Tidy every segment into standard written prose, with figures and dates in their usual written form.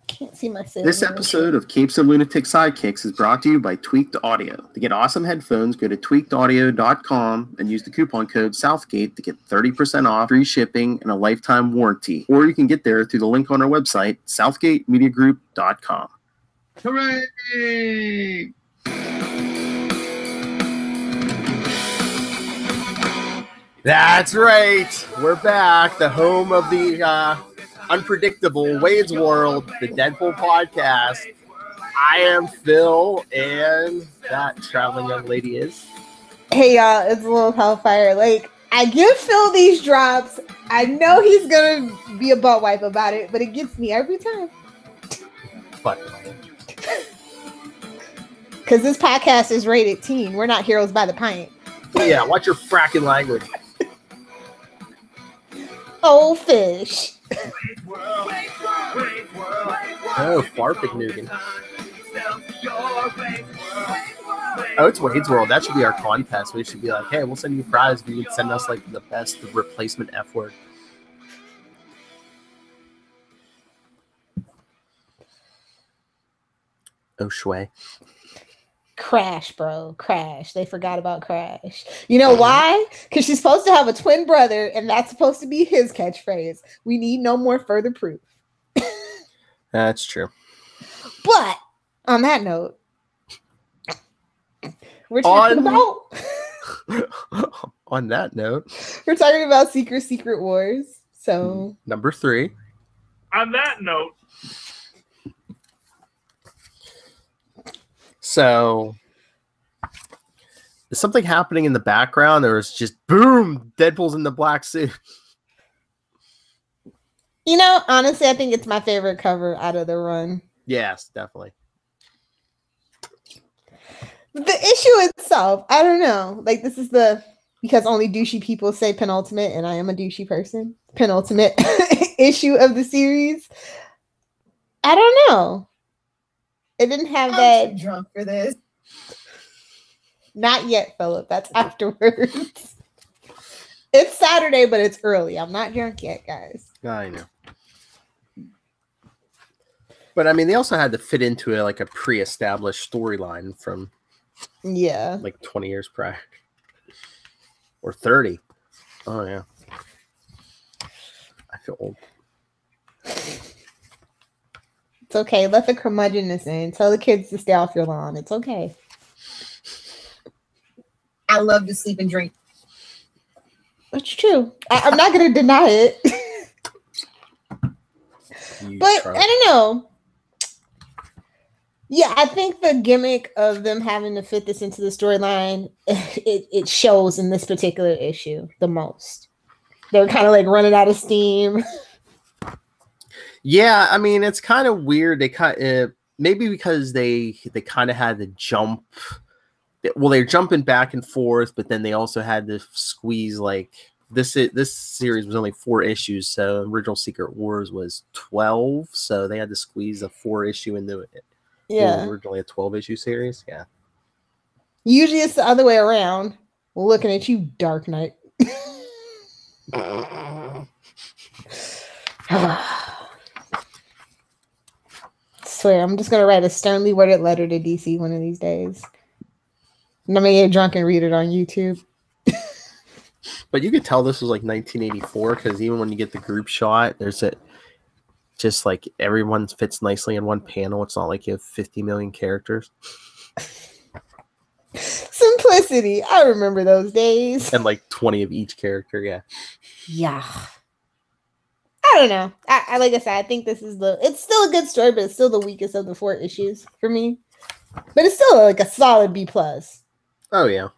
Can't see my face. This episode of Capes and Lunatics Sidekicks is brought to you by Tweaked Audio. To get awesome headphones, go to tweakedaudio.com and use the coupon code Southgate to get 30% off, free shipping, and a lifetime warranty. Or you can get there through the link on our website, southgatemediagroup.com. Hooray! That's right. We're back. The home of the unpredictable Wade's World, the Deadpool podcast. I am Phil, and that traveling young lady is. Hey y'all, it's Lilith Hellfire. Like, I give Phil these drops. I know he's gonna be a butt wipe about it, but it gets me every time. But because this podcast is rated teen. We're not heroes by the pint. Yeah, watch your fracking language. Oh, fish. Oh, Farpignugan. Oh, it's Wade's World. That should be our contest. We should be like, hey, we'll send you a prize if you can send us like the best replacement F word. Oh, Shway. Crash, bro. Crash. They forgot about Crash. You know why? Because she's supposed to have a twin brother, and that's supposed to be his catchphrase. We need no more further proof. That's true. But on that note, we're talking about on that note, we're talking about Secret Wars. So number 3. On that note, so is something happening in the background, or is just boom, Deadpool's in the black suit? You know, honestly, I think it's my favorite cover out of the run. Yes, definitely. The issue itself, I don't know. Like, this is because only douchey people say penultimate, and I am a douchey person. Penultimate issue of the series. I don't know. It didn't have that. I'm too drunk for this. Not yet, Philip. That's afterwards. It's Saturday, but it's early. I'm not drunk yet, guys. I know. But I mean, they also had to fit into it like a pre-established storyline from like 20 years prior. Or 30. Oh, yeah. I feel old. It's okay. Let the curmudgeonness in. Tell the kids to stay off your lawn. It's okay. I love to sleep and drink. That's true. I'm not going to deny it. But I don't know. Yeah, I think the gimmick of them having to fit this into the storyline, it shows in this particular issue the most. They're kind of like running out of steam. Yeah, I mean, it's kind of weird. They maybe because they kind of had to jump. Well, they're jumping back and forth, but then they also had to squeeze like this series was only 4 issues, so original Secret Wars was 12, so they had to squeeze a 4 issue into it. Yeah, originally a 12-issue series. Yeah. Usually it's the other way around. Looking at you, Dark Knight. Swear, I'm just gonna write a sternly worded letter to DC one of these days. And I'm gonna get drunk and read it on YouTube. But you could tell this was like 1984 because even when you get the group shot, there's just like everyone fits nicely in one panel. It's not like you have 50 million characters. Simplicity. I remember those days. And like 20 of each character. Yeah. Yeah. I don't know. I like I said, I think this is it's still a good story, but it's still the weakest of the 4 issues for me. But it's still like a solid B+. Oh yeah.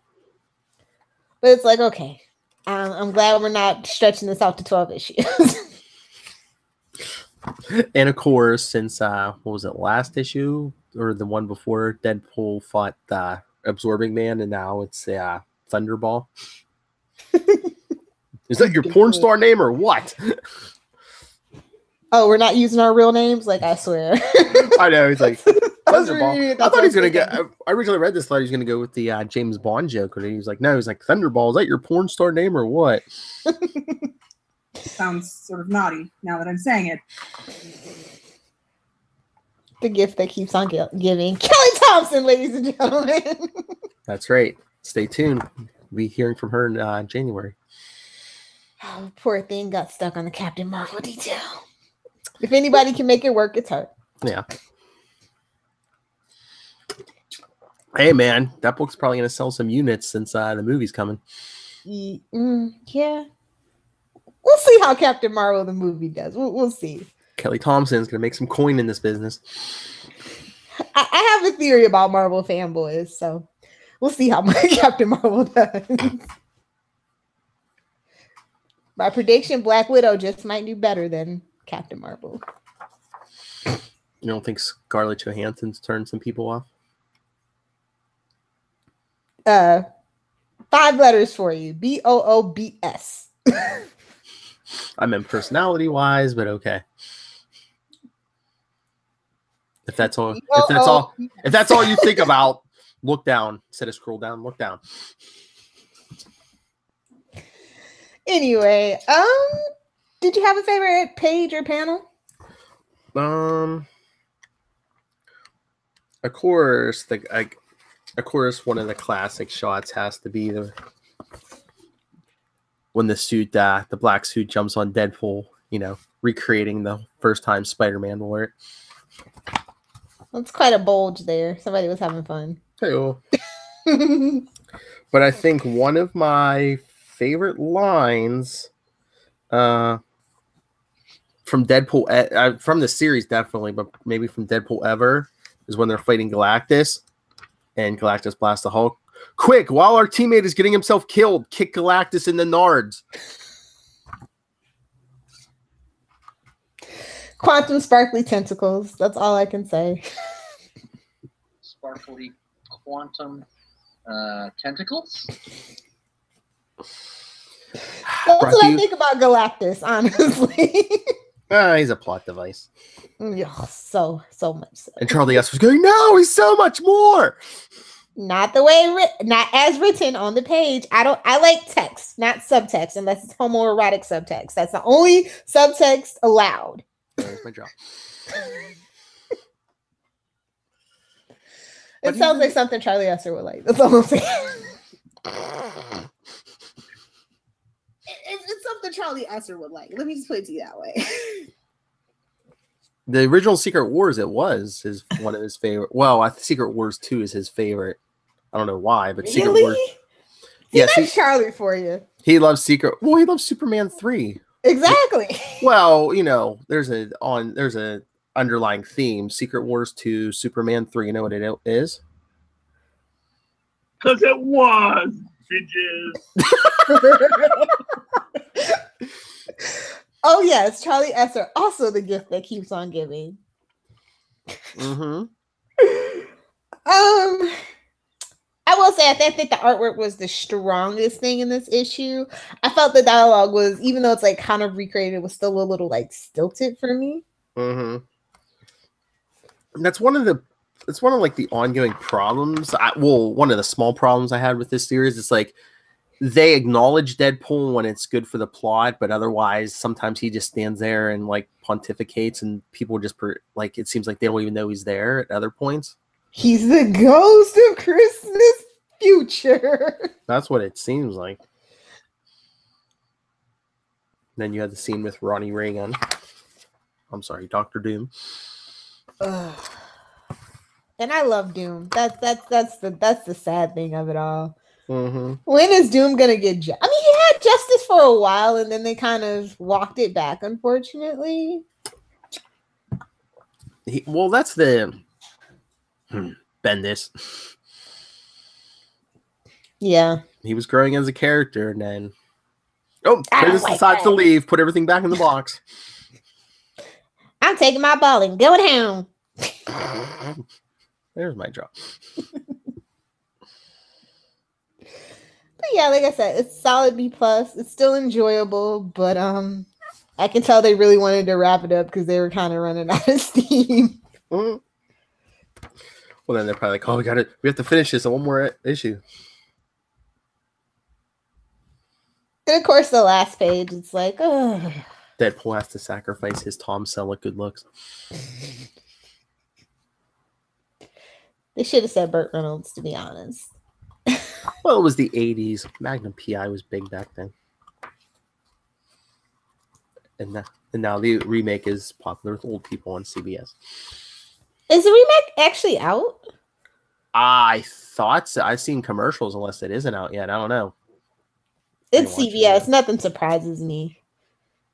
But it's like, okay, I'm glad we're not stretching this out to 12 issues. And of course, since what was it, last issue or the one before, Deadpool fought Absorbing Man, and now it's Thunderball. Is that your porn star name or what? Oh, we're not using our real names? Like, I swear. I know, he's like Thunderball. I thought he's gonna get. I originally read this, thought he was gonna go with the James Bond joke, and he was like, "No, he's like Thunderball. Is that your porn star name or what?" Sounds sort of naughty now that I'm saying it. The gift that keeps on giving. Kelly Thompson, ladies and gentlemen. That's right. Stay tuned. We'll be hearing from her in January. Oh, poor thing got stuck on the Captain Marvel detail. If anybody can make it work, it's her. Yeah. Hey, man, that book's probably going to sell some units since the movie's coming. Yeah. We'll see how Captain Marvel the movie does. We'll see. Kelly Thompson's going to make some coin in this business. I have a theory about Marvel fanboys, so we'll see how much Captain Marvel does. My prediction, Black Widow just might do better than Captain Marvel. You don't think Scarlett Johansson's turned some people off? 5 letters for you. BOOBS. I meant personality-wise, but okay. If that's all you think about, look down. Instead of scroll down, look down. Anyway, did you have a favorite page or panel? Of course, one of the classic shots has to be when the black suit jumps on Deadpool, recreating the first time Spider-Man wore it. It's quite a bulge there. Somebody was having fun. Hey-oh. But I think one of my favorite lines from Deadpool, from the series definitely, but maybe from Deadpool ever, is when they're fighting Galactus and Galactus blasts the Hulk. Quick, while our teammate is getting himself killed, kick Galactus in the nards. Quantum sparkly tentacles. That's all I can say. Sparkly quantum tentacles? That's what I think about Galactus, honestly. He's a plot device. Yeah, so much so. And Charlie S was going, no, he's so much more. Not the way, not as written on the page. I like text, not subtext, unless it's homoerotic subtext. That's the only subtext allowed. There's my job. It sounds like something Charlie Esser would like. That's all I'm saying. It's something Charlie Esser would like. Let me just put it to you that way. The original Secret Wars, is one of his favorite. Well, Secret Wars 2 is his favorite. I don't know why, but really? Secret Wars. Yeah, that's Charlie for you. He loves Secret. Well, he loves Superman 3. Exactly. Well, there's a underlying theme. Secret Wars 2, Superman 3. You know what it is? Because it was, bitches. Oh yes, Charlie Esser, also the gift that keeps on giving. Mm-hmm. I will say I think the artwork was the strongest thing in this issue. I felt the dialogue was, even though it's like kind of recreated, was still a little like stilted for me. Mm-hmm. That's one of the ongoing problems. One of the small problems I had with this series is like they acknowledge Deadpool when it's good for the plot, but otherwise sometimes he just stands there and like pontificates, and people just it seems like they don't even know he's there at other points. He's the ghost of Christmas future. That's what it seems like. Then you had the scene with Ronnie Reagan. I'm sorry, Dr. Doom. And I love Doom. That's the sad thing of it all. Mm-hmm. When is Doom gonna get he had justice for a while, and then they kind of walked it back, unfortunately. That's the Bendis. Yeah. He was growing as a character, and then Bendis decides to leave, put everything back in the box. I'm taking my ball and going home. There's my job. But yeah, like I said, it's solid B+. It's still enjoyable, but I can tell they really wanted to wrap it up because they were kind of running out of steam. Mm-hmm. Well, then they're probably like, we have to finish this in one more issue. And of course, the last page, it's like, Deadpool has to sacrifice his Tom Selleck good looks. They should have said Burt Reynolds, to be honest. Well, it was the 80s. Magnum PI was big back then. And now the remake is popular with old people on CBS. Is the remake actually out? I thought so. I've seen commercials, unless it isn't out yet. I don't know. It's CBS. Nothing surprises me.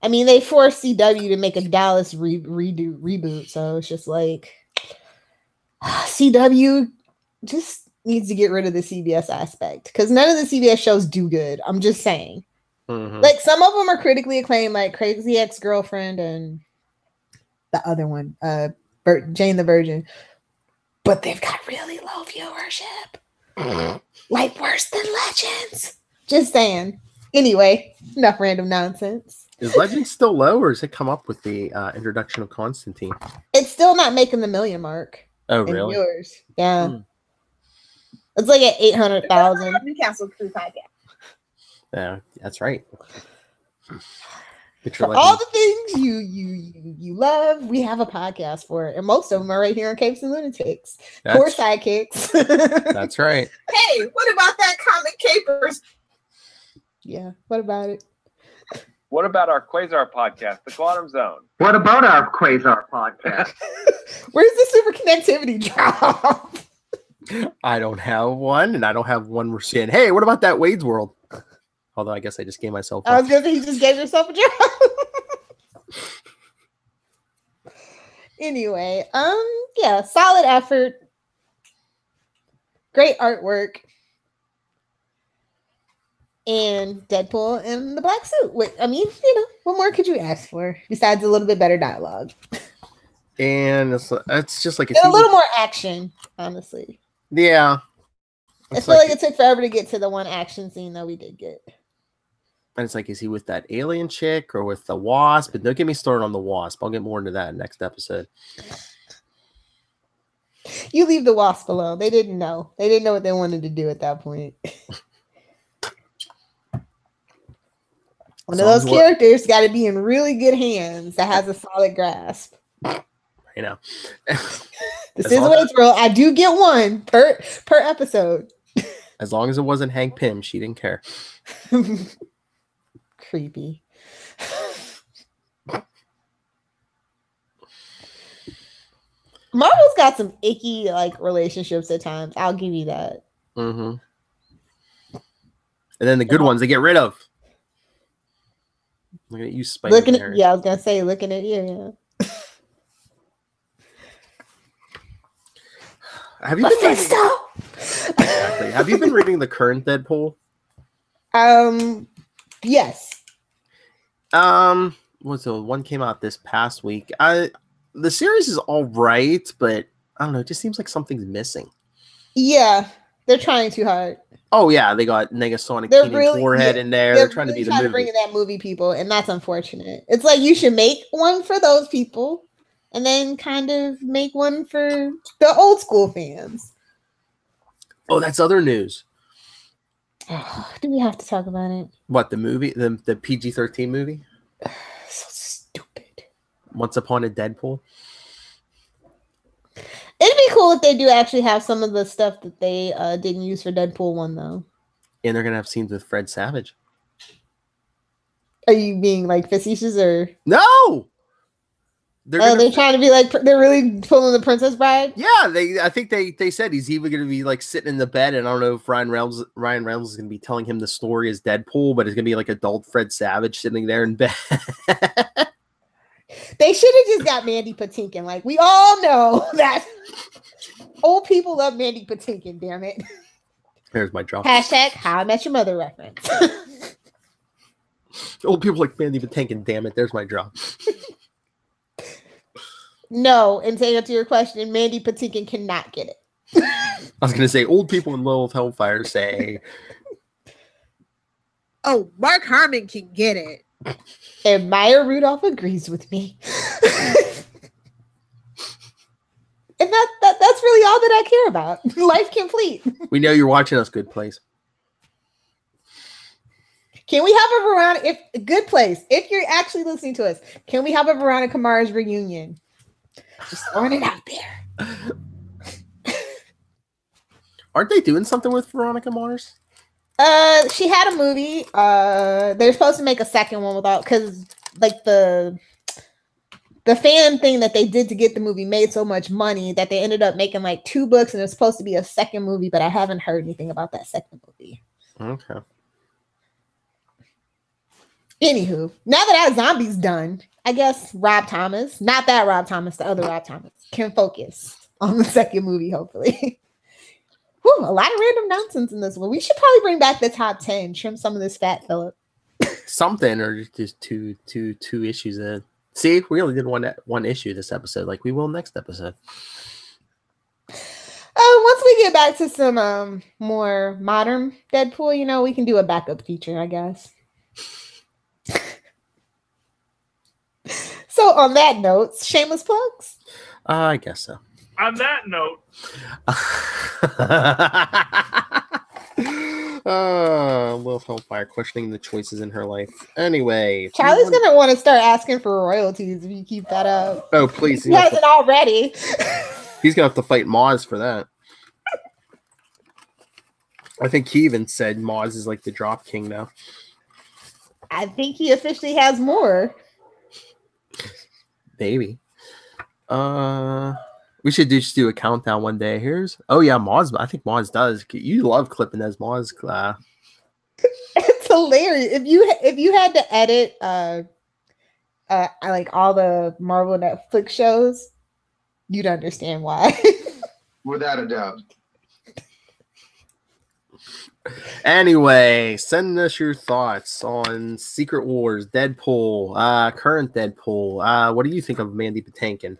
I mean, they forced CW to make a Dallas reboot, so it's just like CW just needs to get rid of the CBS aspect because none of the CBS shows do good. I'm just saying. Mm-hmm. Like some of them are critically acclaimed, like Crazy Ex-Girlfriend and the other one, Jane the Virgin. But they've got really low viewership. Like worse than Legends. Just saying. Anyway, enough random nonsense. Is Legends still low, or has it come up with the introduction of Constantine? It's still not making the million mark. Oh, really? Viewers. Yeah. It's like at 800,000. Newcastle Crew podcast. Yeah, that's right. For all the things you love, we have a podcast for it. And most of them are right here on Capes and Lunatics. Poor Sidekicks. That's right. Hey, what about that comic capers? Yeah, what about it? What about our Quasar podcast, The Quantum Zone? What about our Quasar podcast? Where's the super connectivity drop? I don't have one, and I don't have one we're saying, hey, what about that Wade's World? Although I guess I just gave myself I was going to say, you just gave yourself a job. Anyway, yeah, solid effort. Great artwork. And Deadpool in the black suit. I mean, what more could you ask for besides a little bit better dialogue? And it's just like a little more action, honestly. Yeah. I feel like it took forever to get to the one action scene that we did get. And it's like, is he with that alien chick or with the Wasp? But don't get me started on the Wasp. I'll get more into that next episode. You leave the Wasp alone. They didn't know. They didn't know what they wanted to do at that point. One of those characters got to be in really good hands that has a solid grasp. You know. This is Wade's World. I do get one per episode. As long as it wasn't Hank Pym, she didn't care. Creepy. Marvel's got some icky relationships at times. I'll give you that. Mm-hmm. And then the good ones they get rid of. Look at you, Spider. I was gonna say, looking at you. Yeah. Have you been reading? Exactly. Have you been reading the current Deadpool? Yes. What's the one came out this past week? The series is all right, but I don't know. It just seems like something's missing. Yeah, they're trying too hard. Oh yeah, they got Negasonic forehead in there. They're trying to be the movie. Bring in that movie people, and that's unfortunate. It's like you should make one for those people, and then kind of make one for the old school fans. Oh, that's other news. Do we have to talk about it? What, the movie, the PG-13 movie? So stupid. Once Upon a Deadpool. It'd be cool if they do actually have some of the stuff that they didn't use for Deadpool 1, though. And they're gonna have scenes with Fred Savage. Are you being facetious or no? They're trying to be they're really pulling the Princess Bride. Yeah, I think they said he's either going to be sitting in the bed, and I don't know if Ryan Reynolds is going to be telling him the story as Deadpool, but it's going to be adult Fred Savage sitting there in bed. They should have just got Mandy Patinkin. We all know that old people love Mandy Patinkin. Damn it! There's my drop. Hashtag How I Met Your Mother reference. Old people like Mandy Patinkin. Damn it! There's my drop. No, and to answer your question, Mandy Patinkin cannot get it. I was going to say, old people in Lilith Hellfire say, oh, Mark Harmon can get it. And Maya Rudolph agrees with me. And that's really all that I care about. Life complete. We know you're watching us, Good Place. Can we have a Veronica, Good Place, if you're actually listening to us, can we have a Veronica Mars reunion? Just throwing it out there. Aren't they doing something with Veronica Mars? She had a movie. They're supposed to make a second one without, because like the fan thing that they did to get the movie made so much money that they ended up making like 2 books, and it's supposed to be a second movie, but I haven't heard anything about that second movie. Okay. Anywho, now that our zombie's done, I guess Rob Thomas, not that Rob Thomas, the other Rob Thomas, can focus on the second movie, hopefully. Whew, a lot of random nonsense in this one. We should probably bring back the top 10, trim some of this fat, Philip. Something, or just two issues in. See, we only did one issue this episode, like we will next episode. Once we get back to some more modern Deadpool, we can do a backup feature, I guess. So on that note, shameless plugs? I guess so. On that note, Lilith Hellfire questioning the choices in her life. Anyway, Charlie's gonna want to start asking for royalties if you keep that up. Oh, please. He hasn't already. He's gonna have to fight Maz for that. I think he even said Maz is like the drop king now. I think he officially has more. Maybe. We should just do a countdown one day. Maz. I think Maz does. You love clipping as Maz. It's hilarious. If you had to edit like all the Marvel Netflix shows, you'd understand why. Without a doubt. Anyway, send us your thoughts on Secret Wars, Deadpool, current Deadpool. What do you think of Mandy Patinkin?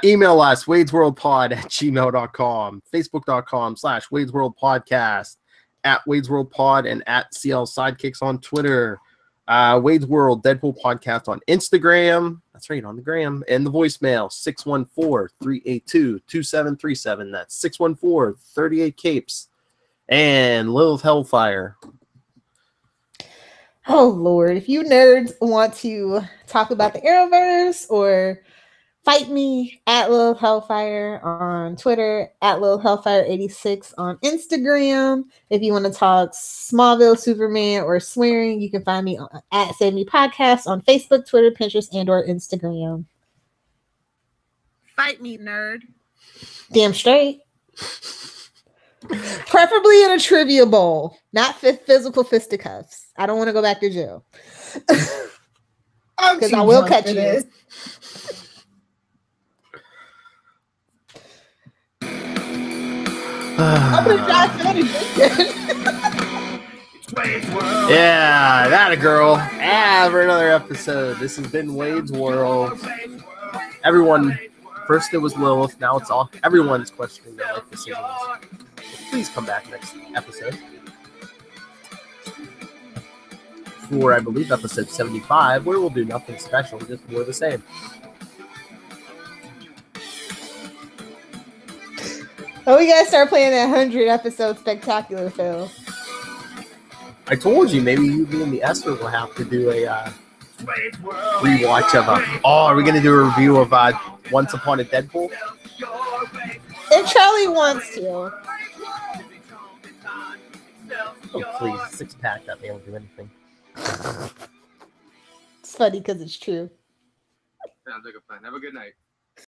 Email us, wadesworldpod@gmail.com, facebook.com/wadesworldpodcast, @wadesworldpod, and @CL Sidekicks on Twitter. Wade's World Deadpool Podcast on Instagram. That's right, on the gram. And the voicemail, 614-382-2737. That's 614-38-CAPES. And Lilith Hellfire. Oh Lord, if you nerds want to talk about the Arrowverse or fight me, @Lilith Hellfire on Twitter, @Lilith Hellfire 86 on Instagram. If you want to talk Smallville, Superman, or swearing, you can find me at Save Me Podcast on Facebook, Twitter, Pinterest, and or Instagram. Fight me, nerd. Damn straight. Preferably in a trivia bowl, not physical fisticuffs. I don't want to go back to jail. Because I will cut you. I'm gonna try finish. Yeah, that a girl. For another episode. This has been Wade's World. Everyone, first it was Lilith, now it's all everyone's questioning their life decisions. Please come back next episode for, I believe, episode 75, where we'll do nothing special, just more of the same. Oh, we gotta start playing that 100 episode spectacular, Phil. I told you, maybe you and the Esther will have to do a rewatch of are we gonna do a review of Once Upon a Deadpool? If Charlie wants to. Oh, please. 6-pack that they don't do anything. It's funny because it's true. Sounds like a plan. Have a good night.